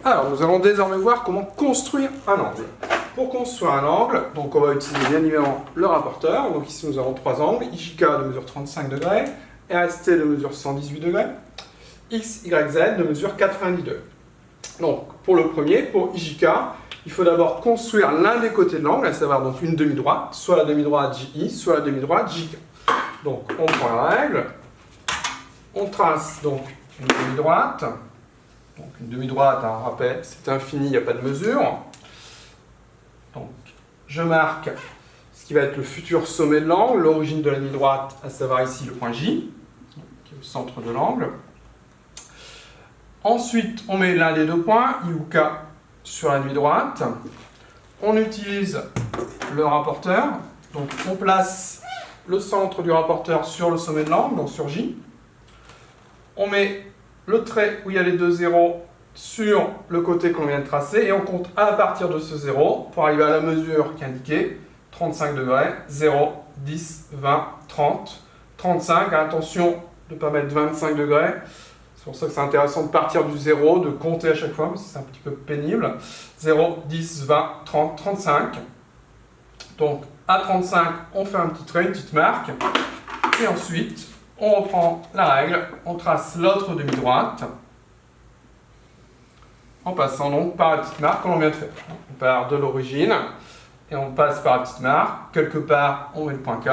Alors, nous allons désormais voir comment construire un angle. Pour construire un angle, donc on va utiliser bien évidemment le rapporteur. Donc ici, nous avons trois angles. IJK de mesure 35 degrés, RST de mesure 118 degrés, XYZ de mesure 90 degrés. Donc, pour le premier, pour IJK, il faut d'abord construire l'un des côtés de l'angle, à savoir donc une demi-droite, soit la demi-droite JI, soit la demi-droite JK. Donc, on prend la règle, on trace donc une demi-droite. Donc, une demi-droite, un rappel, c'est infini, il n'y a pas de mesure. Donc, je marque ce qui va être le futur sommet de l'angle, l'origine de la demi-droite, à savoir ici le point J, qui est au centre de l'angle. Ensuite, on met l'un des deux points, I ou K, sur la demi-droite. On utilise le rapporteur. Donc, on place le centre du rapporteur sur le sommet de l'angle, donc sur J. On met le trait où il y a les deux zéros sur le côté qu'on vient de tracer et on compte à partir de ce zéro pour arriver à la mesure qui est indiquée, 35 degrés, 0, 10, 20, 30, 35. Attention de ne pas mettre 25 degrés. C'est pour ça que c'est intéressant de partir du 0, de compter à chaque fois, parce que c'est un petit peu pénible. 0, 10, 20, 30, 35. Donc, à 35, on fait un petit trait, une petite marque. Et ensuite, on reprend la règle, on trace l'autre demi-droite, en passant donc par la petite marque qu'on vient de faire. On part de l'origine, et on passe par la petite marque. Quelque part, on met le point K.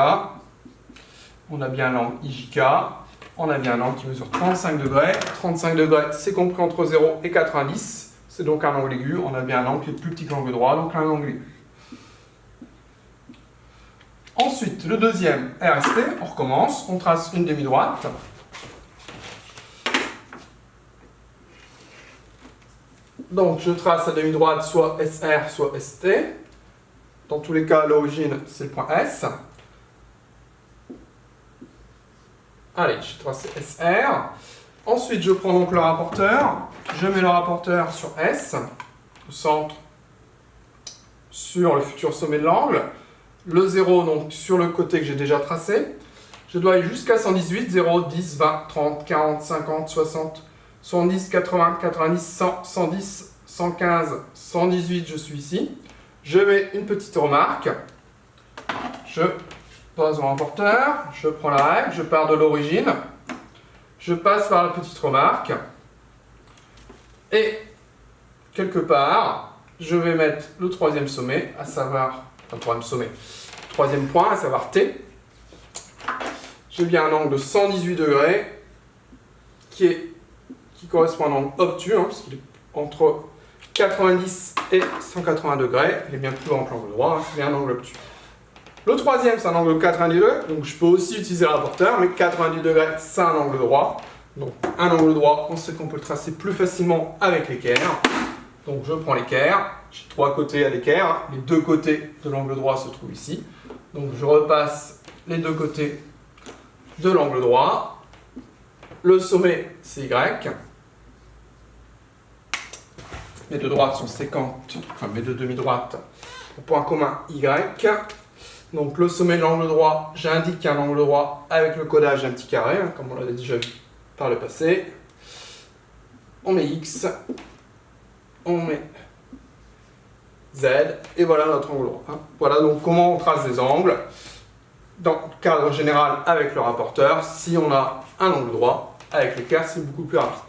On a bien l'angle IJK. On a bien un angle qui mesure 35 degrés. 35 degrés, c'est compris entre 0 et 90. C'est donc un angle aigu. On a bien un angle qui est plus petit que l'angle droit, donc un angle aigu. Ensuite, le deuxième RST, on recommence. On trace une demi-droite. Donc, je trace la demi-droite soit SR, soit ST. Dans tous les cas, l'origine, c'est le point S. Allez, je trace SR. Ensuite, je prends donc le rapporteur. Je mets le rapporteur sur S, au centre, sur le futur sommet de l'angle. Le 0, donc, sur le côté que j'ai déjà tracé. Je dois aller jusqu'à 118, 0, 10, 20, 30, 40, 50, 60, 70, 80, 90, 100, 110, 115, 118, je suis ici. Je mets une petite remarque. Je pose mon rapporteur, je prends la règle, je pars de l'origine, je passe par la petite remarque, et quelque part, je vais mettre le troisième sommet, à savoir, troisième point, à savoir T. J'ai bien un angle de 118 degrés, qui correspond à un angle obtus, parce qu'il est entre 90 et 180 degrés, il est bien plus grand que l'angle droit, c'est bien un angle obtus. Le troisième, c'est un angle de 90 degrés, donc je peux aussi utiliser le rapporteur, mais 90 degrés, c'est un angle droit. Donc un angle droit, on sait qu'on peut le tracer plus facilement avec l'équerre. Donc je prends l'équerre, j'ai trois côtés à l'équerre, les deux côtés de l'angle droit se trouvent ici. Donc je repasse les deux côtés de l'angle droit. Le sommet, c'est Y. Mes deux droites sont séquentes, enfin mes deux demi-droites, au point commun Y. Donc le sommet de l'angle droit, j'indique qu'il y a un angle droit avec le codage d'un petit carré, comme on l'avait déjà vu par le passé. On met X, on met Z, et voilà notre angle droit. Voilà donc comment on trace des angles, dans le cadre général avec le rapporteur. Si on a un angle droit, avec l'équerre, c'est beaucoup plus rapide.